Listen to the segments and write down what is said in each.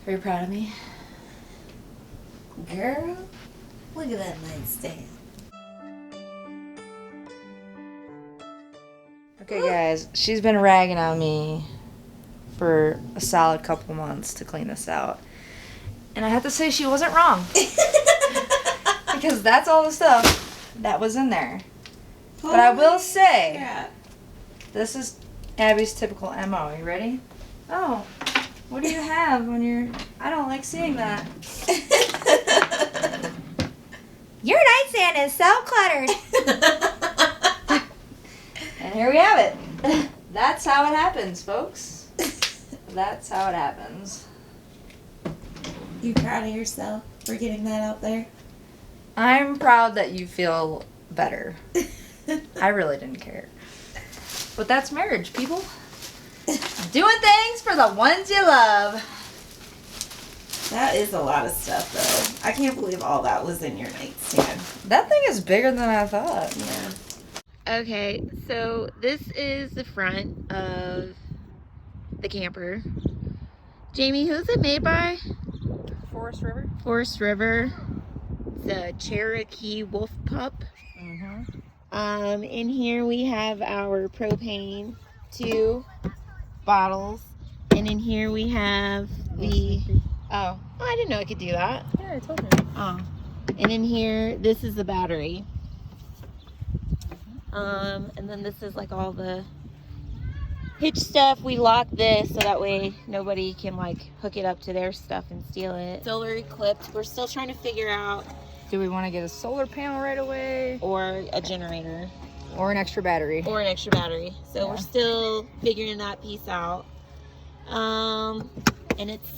Are you proud of me? Girl, look at that nightstand. Okay, guys, she's been ragging on me for a solid couple months to clean this out. And I have to say she wasn't wrong. Because that's all the stuff that was in there. But I will say, this is Abby's typical MO. Are you ready? Oh, what do you have on your... I don't like seeing that. Your nightstand is so cluttered. And here we have it. That's how it happens, folks. That's how it happens. You proud of yourself for getting that out there? I'm proud that you feel better. I really didn't care. But that's marriage, people. Doing things for the ones you love. That is a lot of stuff, though. I can't believe all that was in your nightstand. That thing is bigger than I thought. Yeah. Okay, so this is the front of the camper. Jamie, who's it made by? Forest River. Forest River. The Cherokee Wolfpup. In here we have our propane, 2 bottles, and in here we have the, oh, I didn't know I could do that. Yeah, I told you. Oh, and in here, this is the battery. And then this is like all the hitch stuff. We lock this so that way nobody can like hook it up to their stuff and steal it. Solar eclipsed. We're still trying to figure out. Do we want to get a solar panel right away? Or a generator. Or an extra battery? Or an extra battery. So we're still figuring that piece out. And it's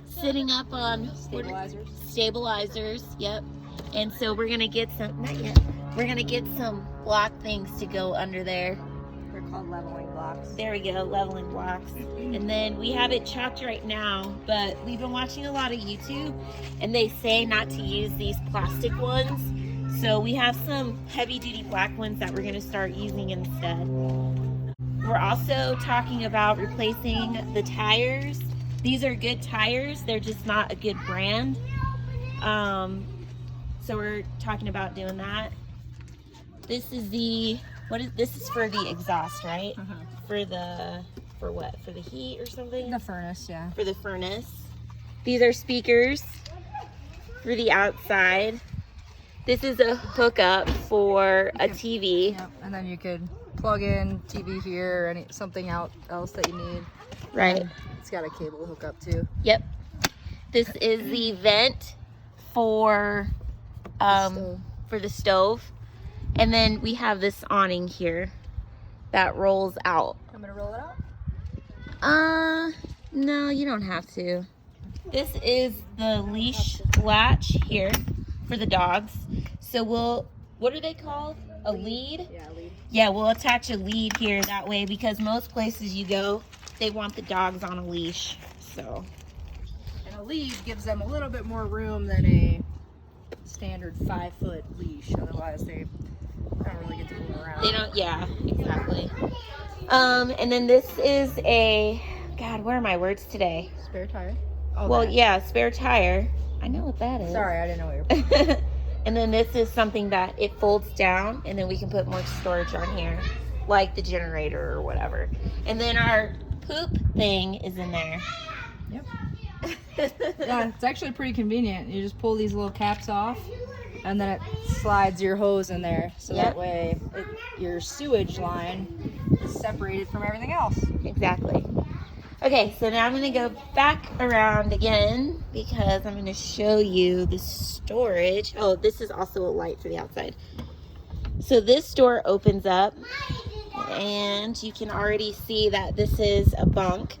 sitting up on stabilizers. Yep. And so we're gonna get some. Not yet. We're gonna get some block things to go under there. They're called leveling blocks. There we go, leveling blocks. And then we have it chopped right now, but we've been watching a lot of YouTube, and they say not to use these plastic ones. So we have some heavy-duty black ones that we're gonna start using instead. We're also talking about replacing the tires. These are good tires, they're just not a good brand. So we're talking about doing that. This is the, this is for the exhaust, right? For what? For the heat or something? The furnace, yeah. For the furnace. These are speakers for the outside. This is a hookup for a TV. Yep. And then you could plug in TV here or something else that you need. Right. And it's got a cable hookup too. Yep. This is the vent for the stove. And then we have this awning here that rolls out. I'm gonna roll it out? No, you don't have to. This is the leash latch here for the dogs. So what are they called? A lead? Yeah, a lead. Yeah, we'll attach a lead here that way because most places you go, they want the dogs on a leash. So. And a lead gives them a little bit more room than a standard 5-foot leash. Otherwise, they don't really get to move around. They don't, yeah, exactly. And then this is a, God, where are my words today? Spare tire. Oh, well, yeah, spare tire. I know what that is. Sorry, I didn't know what you were. And then this is something that it folds down, and then we can put more storage on here, like the generator or whatever. And then our poop thing is in there. Yep. Yeah, it's actually pretty convenient. You just pull these little caps off, and then it slides your hose in there. So that way your sewage line is separated from everything else. Exactly. Okay, so now I'm going to go back around again because I'm going to show you the storage. Oh, this is also a light for the outside. So this door opens up, and you can already see that this is a bunk.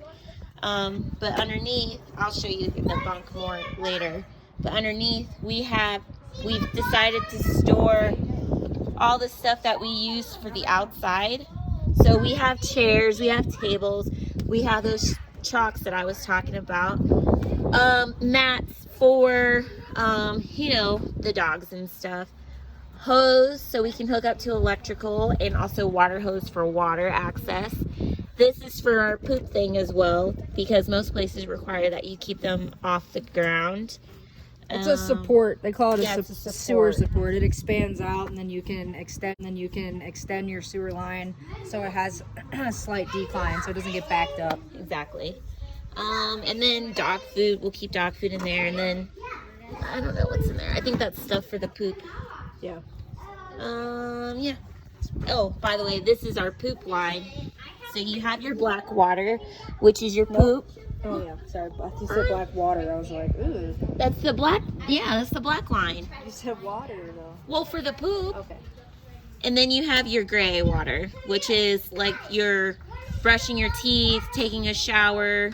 But underneath, I'll show you the bunk more later. But underneath, we've decided to store all the stuff that we use for the outside. So we have chairs, we have tables, we have those chalks that I was talking about, mats for, the dogs and stuff, hose so we can hook up to electrical, and also water hose for water access. This is for our poop thing as well, because most places require that you keep them off the ground. It's a support. They call it yeah, a it's a sewer support. support. It expands out, and then you can extend your sewer line so it has a slight decline, so it doesn't get backed up. Exactly. And then dog food. We'll keep dog food in there, and then I don't know what's in there. I think that's stuff for the poop. Yeah. Yeah. Oh, by the way, this is our poop line. So you have your black water, which is your poop. Oh yeah. Sorry, I thought you said black water. I was like, ooh. That's the black. Yeah, that's the black line. You said water though. Well, for the poop. Okay. And then you have your gray water, which is like you're brushing your teeth, taking a shower,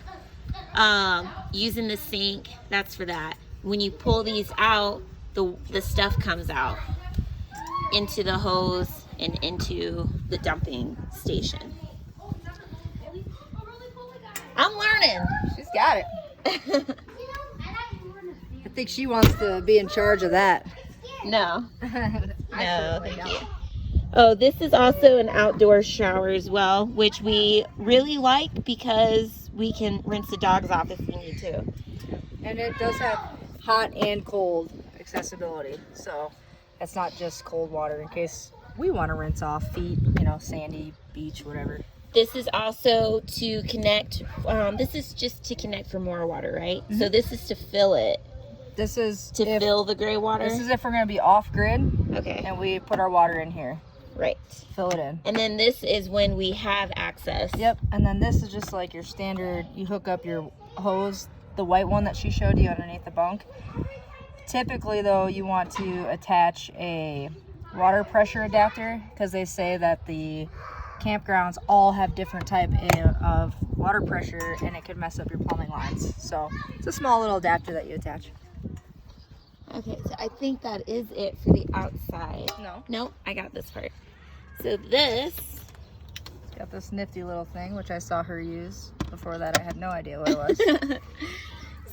using the sink. That's for that. When you pull these out, the stuff comes out into the hose and into the dumping station. I'm learning. She's got it. I think she wants to be in charge of that. No. No, Thank you. Oh, this is also an outdoor shower as well, which we really like because we can rinse the dogs off if we need to. And it does have hot and cold accessibility, so it's not just cold water in case we want to rinse off feet, sandy beach, whatever. This is also to connect. This is just to connect for more water, right? Mm-hmm. So this is to fill it. This is to fill the gray water. This is if we're going to be off grid. Okay. And we put our water in here. Right. Fill it in. And then this is when we have access. Yep. And then this is just like your standard, you hook up your hose, the white one that she showed you underneath the bunk. Typically though, you want to attach a water pressure adapter because they say that the campgrounds all have different type of water pressure and it could mess up your plumbing lines. So it's a small little adapter that you attach. Okay, so I think that is it for the outside. No. Nope, I got this part. So this... Got this nifty little thing, which I saw her use. Before that, I had no idea what it was.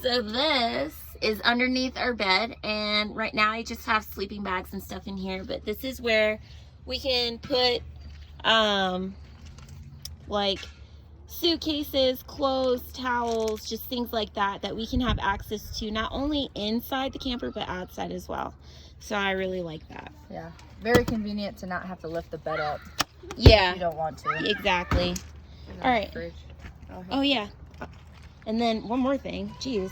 So this is underneath our bed, and right now I just have sleeping bags and stuff in here, but this is where we can put like suitcases, clothes, towels, just things like that we can have access to not only inside the camper but outside as well. So I really like that. Yeah, very convenient to not have to lift the bed up. Yeah, if you don't want to. Exactly. All right. Oh yeah. And then one more thing, geez,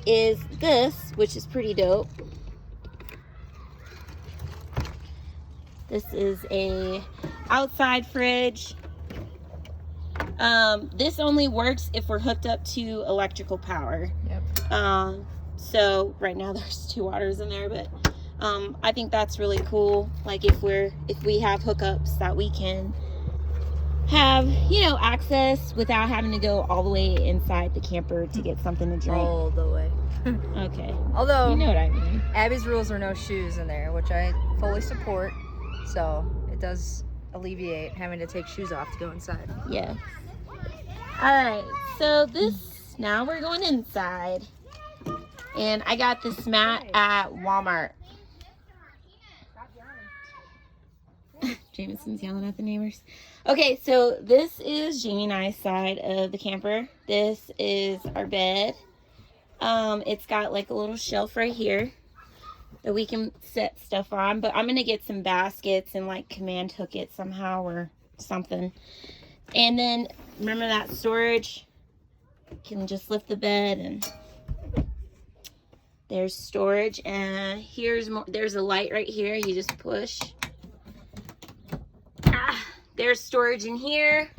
is this, which is pretty dope. This is a outside fridge. This only works if we're hooked up to electrical power. Yep. So right now there's 2 waters in there, but I think that's really cool. Like if we have hookups that we can have, access without having to go all the way inside the camper to get something to drink. All the way. Okay. Although, you know what I mean. Abby's rules are no shoes in there, which I fully support. So it does alleviate having to take shoes off to go inside. Yeah. All right. So now we're going inside. And I got this mat at Walmart. Jameson's yelling at the neighbors. Okay, so this is Jamie and I's side of the camper. This is our bed. It's got like a little shelf right here that we can set stuff on, but I'm gonna get some baskets and like command hook it somehow or something. And then remember that storage? You can just lift the bed and there's storage, and there's a light right here. You just push. There's storage in here.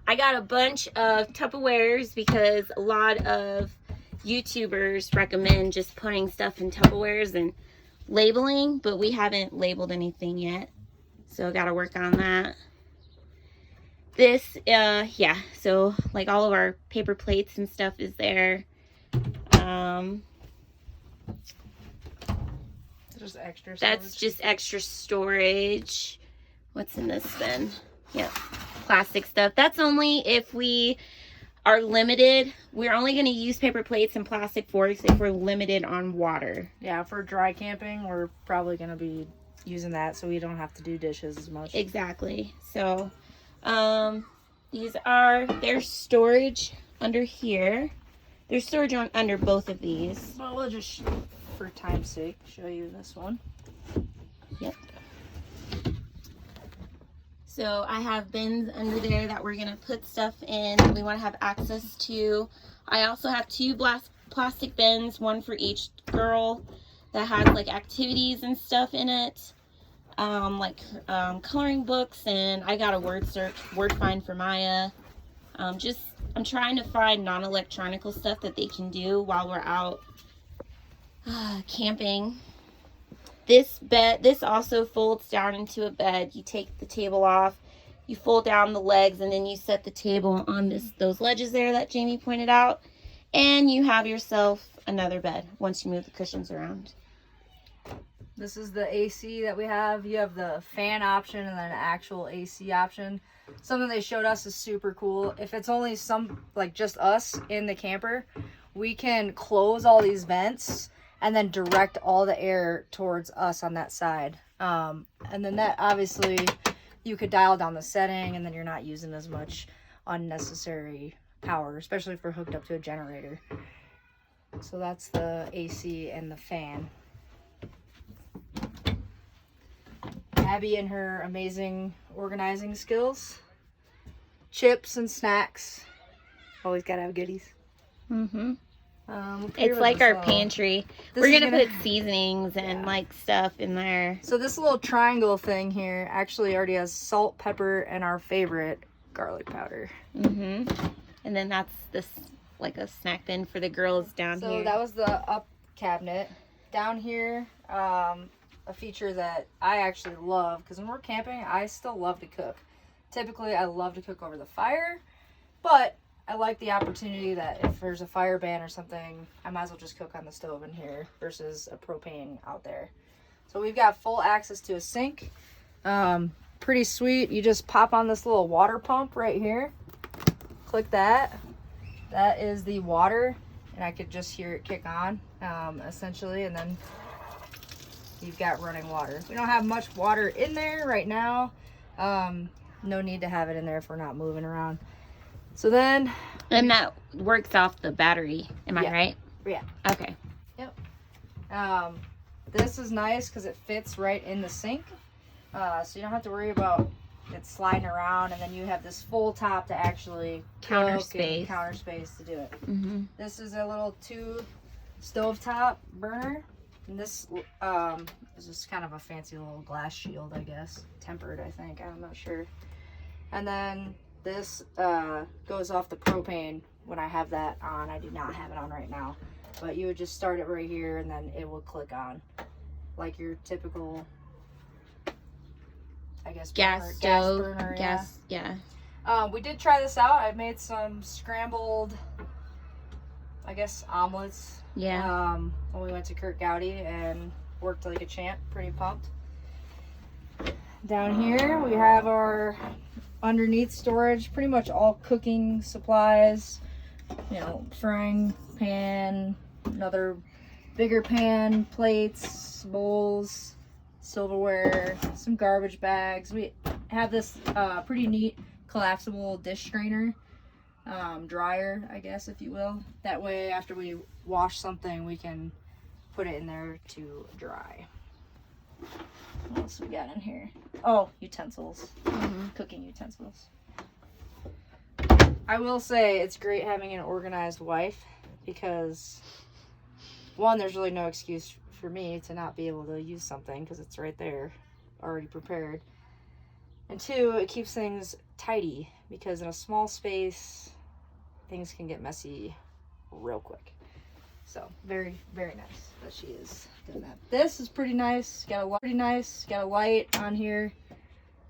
I got a bunch of Tupperwares because a lot of YouTubers recommend just putting stuff in Tupperwares and labeling, but we haven't labeled anything yet. So I got to work on that. This, yeah, so like all of our paper plates and stuff is there. Just extra storage. That's just extra storage. What's in this then? Yep, plastic stuff. That's only if we are limited. We're only going to use paper plates and plastic forks if we're limited on water. Yeah, for dry camping, we're probably going to be using that so we don't have to do dishes as much. Exactly. So, There's storage under here. There's storage under both of these. Well, we'll just, for time's sake, show you this one. Yep. So I have bins under there that we're going to put stuff in. We want to have access to. I also have 2 plastic bins, one for each girl, that has like activities and stuff in it. Coloring books, and I got a word find for Maya. I'm trying to find non-electronical stuff that they can do while we're out camping. This also folds down into a bed. You take the table off, you fold down the legs, and then you set the table on those ledges there that Jamie pointed out, and you have yourself another bed once you move the cushions around. This is the AC that we have. You have the fan option and then an actual AC option. Something they showed us is super cool. If it's only just us in the camper, we can close all these vents and then direct all the air towards us on that side. And then that, obviously, you could dial down the setting, and then you're not using as much unnecessary power, especially if we're hooked up to a generator. So that's the AC and the fan. Abby and her amazing organizing skills. Chips and snacks. Always gotta have goodies. Mm-hmm. It's like our pantry. We're gonna put seasonings and like stuff in there. So this little triangle thing here actually already has salt, pepper, and our favorite, garlic powder. Mm-hmm. And then that's like a snack bin for the girls down here. So that was the up cabinet. Down here, a feature that I actually love, because when we're camping, I still love to cook. Typically, I love to cook over the fire, but I like the opportunity that if there's a fire ban or something, I might as well just cook on the stove in here versus a propane out there. So we've got full access to a sink. Pretty sweet. You just pop on this little water pump right here. Click that. That is the water, and I could just hear it kick on, essentially, and then you've got running water. We don't have much water in there right now. No need to have it in there if we're not moving around. So then... And that works off the battery, am I right? Yeah. Okay. Yep. This is nice because it fits right in the sink. So you don't have to worry about it sliding around, and then you have this full top to actually counter space to do it. Mm-hmm. This is a little 2 stovetop burner. And this is just kind of a fancy little glass shield, I guess. Tempered, I think. I'm not sure. And then this goes off the propane when I have that on. I do not have it on right now. But you would just start it right here, and then it will click on. Like your typical, I guess, gas burner. Yeah. We did try this out. I made some scrambled, I guess, omelets. Yeah. When we went to Kurt Gowdy and worked like a champ. Pretty pumped. Down here we have our underneath storage, pretty much all cooking supplies. You know, frying pan, another bigger pan, plates, bowls, silverware, some garbage bags. We have this pretty neat collapsible dish strainer. Dryer, I guess, if you will. That way, after we wash something, we can put it in there to dry. What else we got in here? Oh, utensils. Cooking utensils. I will say it's great having an organized wife, because one, there's really no excuse for me to not be able to use something because it's right there, already prepared. And 2, it keeps things tidy, because in a small space, things can get messy real quick. So very, very nice that she is doing that. This is pretty nice. Got a light on here.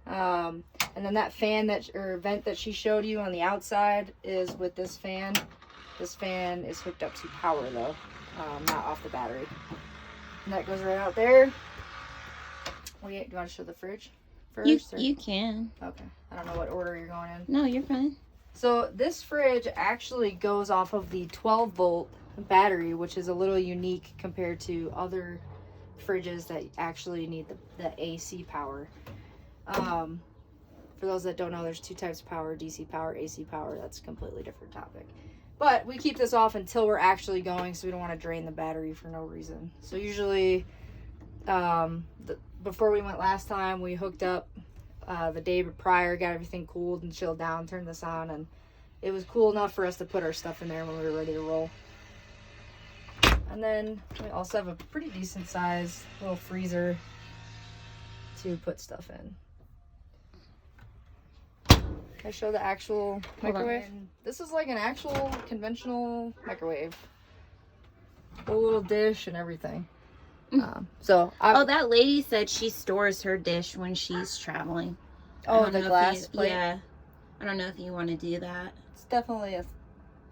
And then that fan vent that she showed you on the outside is with this fan. This fan is hooked up to power though, not off the battery. And that goes right out there. Do you want to show the fridge first? You can. Okay. I don't know what order you're going in. No, you're fine. So this fridge actually goes off of the 12-volt battery, which is a little unique compared to other fridges that actually need the AC power. For those that don't know, there's 2 types of power, DC power, AC power. That's a completely different topic. But we keep this off until we're actually going, so we don't want to drain the battery for no reason. So usually, before we went last time, we hooked up the day prior, got everything cooled and chilled down, turned this on, and it was cool enough for us to put our stuff in there when we were ready to roll. And then we also have a pretty decent sized little freezer to put stuff in. I show the actual microwave. This is like an actual conventional microwave. A little dish and everything. That lady said she stores her dish when she's traveling. Oh, the glass plate? Yeah. I don't know if you want to do that. It's definitely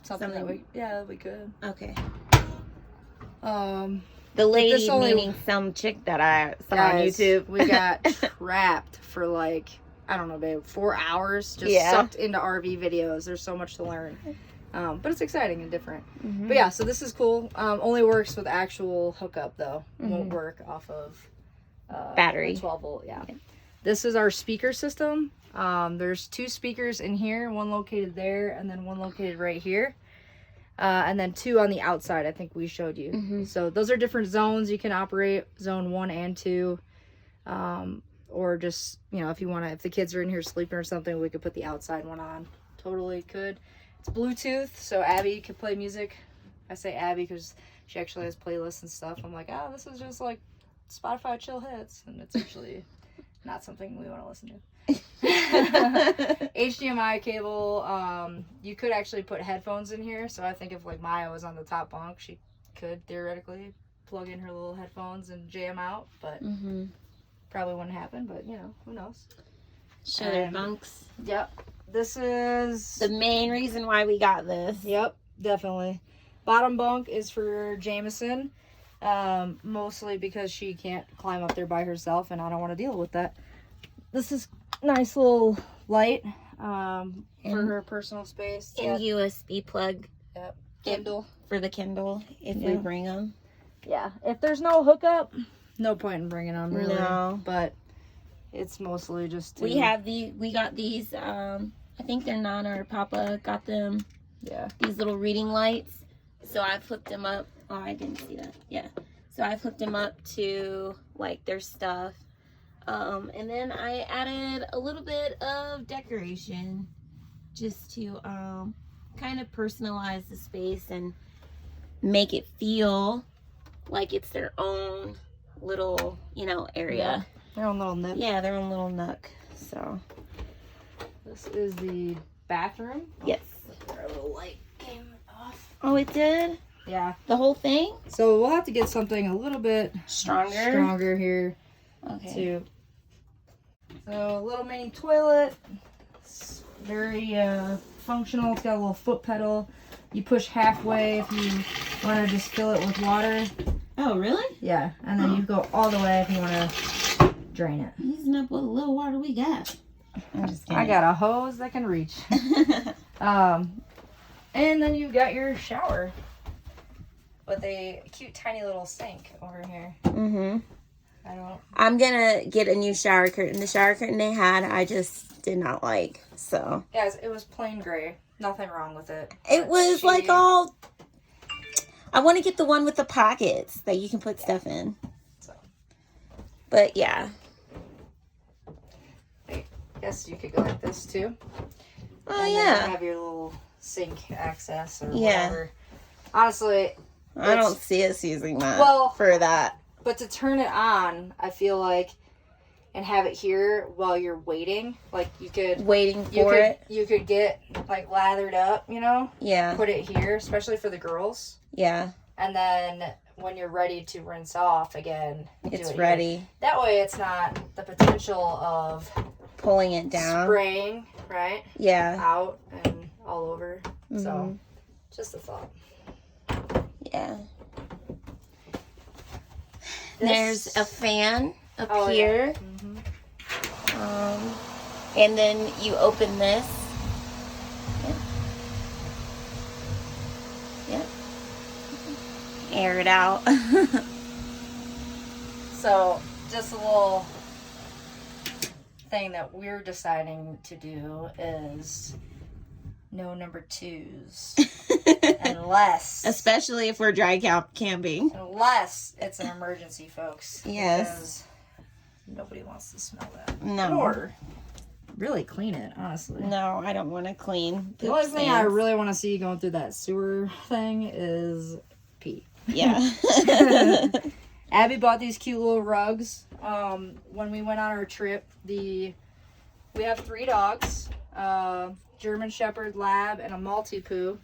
something that we could. Okay. The lady meaning some chick that I saw on YouTube. We got trapped for like, I don't know, babe, 4 hours just sucked into RV videos. There's so much to learn. But it's exciting and different. Mm-hmm. But yeah, so this is cool. Only works with actual hookup though. Mm-hmm. Won't work off of battery. 12 volt, yeah. This is our speaker system. There's 2 speakers in here, one located there and then one located right here. And then 2 on the outside, I think we showed you. Mm-hmm. So those are different zones you can operate, zone 1 and 2. Or just, if you want to, if the kids are in here sleeping or something, we could put the outside one on. Totally could. It's Bluetooth, so Abby can play music. I say Abby because she actually has playlists and stuff. I'm like, this is just like Spotify chill hits. And it's actually not something we want to listen to. HDMI cable. You could actually put headphones in here. So I think if like Maya was on the top bunk, she could theoretically plug in her little headphones and jam out. But probably wouldn't happen. But who knows? Show their bunks. Yep. This is the main reason why we got this. Yep, definitely. Bottom bunk is for Jameson. Mostly because she can't climb up there by herself and I don't want to deal with that. This is nice little light for her personal space. And USB plug. Yep. Kindle. For the Kindle if we bring them. Yeah. If there's no hookup, no point in bringing them really. No. But it's mostly just to... We got these, I think they're Nana or Papa got them. Yeah. These little reading lights. So I've hooked them up. Oh, I didn't see that. Yeah. So I've hooked them up to like their stuff. And then I added a little bit of decoration just to kind of personalize the space and make it feel like it's their own little, area. Yeah. Their own little nook. Yeah, their own little nook. So this is the bathroom. Yes. Our little light came off. Oh, it did? Yeah. The whole thing? So we'll have to get something a little bit stronger here. Okay. Too. So a little mini toilet. It's very functional. It's got a little foot pedal. You push halfway if you want to just fill it with water. Oh, really? Yeah. And then you go all the way if you want to drain it. Using up what little water we got. I'm just kidding. I got a hose that can reach. And then you've got your shower with a cute tiny little sink over here. Mm-hmm. I'm gonna get a new shower curtain. The shower curtain they had, I just did not like. So guys, it was plain gray. Nothing wrong with it. It was like all. I want to get the one with the pockets that you can put stuff in. So. But yeah. I guess you could go like this too. Oh, and yeah. Then have your little sink access or whatever. Honestly, I don't see us using that for that. But to turn it on, I feel like, and have it here while you're waiting, like you could... You could get, like, lathered up, Yeah. Put it here, especially for the girls. Yeah. And then when you're ready to rinse off again... It's ready. Here. That way it's not the potential of... Pulling it down. Spraying, right? Yeah. Out and all over. Mm-hmm. So, just a thought. Yeah. There's a fan up here. Yeah. Mm-hmm. And then you open this. Yep. Air it out. So, just a little thing that we're deciding to do is no number 2s. Unless. Especially if we're dry camping. Unless it's an emergency, folks. Yes. Because nobody wants to smell that. No. Or really clean it, honestly. No, I don't want to clean. The only thing I really want to see going through that sewer thing is pee. Yeah. Abby bought these cute little rugs. When we went on our trip, we have 3 dogs, German Shepherd, Lab, and a Maltipoo,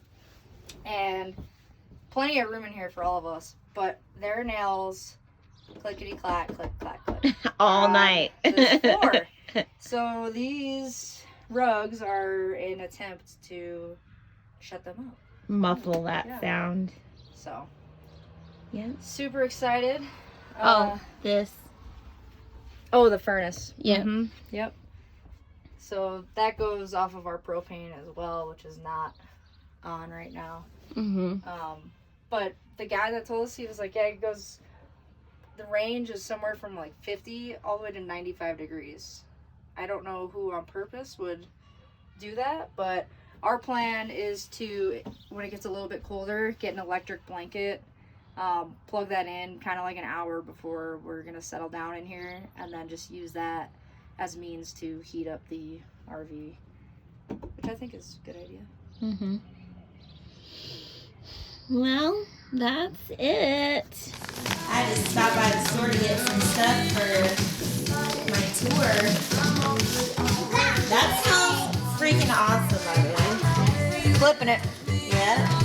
and plenty of room in here for all of us. But their nails, clickety clack, click clack click, all night. The floor. So these rugs are an attempt to shut them up. Muffle that sound. So. Yeah. Super excited. This. Oh, the furnace. Yep. Mm-hmm. Yep. So that goes off of our propane as well, which is not on right now. Mm-hmm. But the guy that told us, he was like, yeah, it goes, the range is somewhere from like 50 all the way to 95 degrees. I don't know who on purpose would do that, but our plan is to, when it gets a little bit colder, get an electric blanket, plug that in kind of like an hour before we're going to settle down in here, and then just use that as means to heat up the RV, which I think is a good idea. Mm-hmm. Well, that's it. I just stopped by the store to get some stuff for my tour. That smells freaking awesome, by the way. Flipping it. Yeah.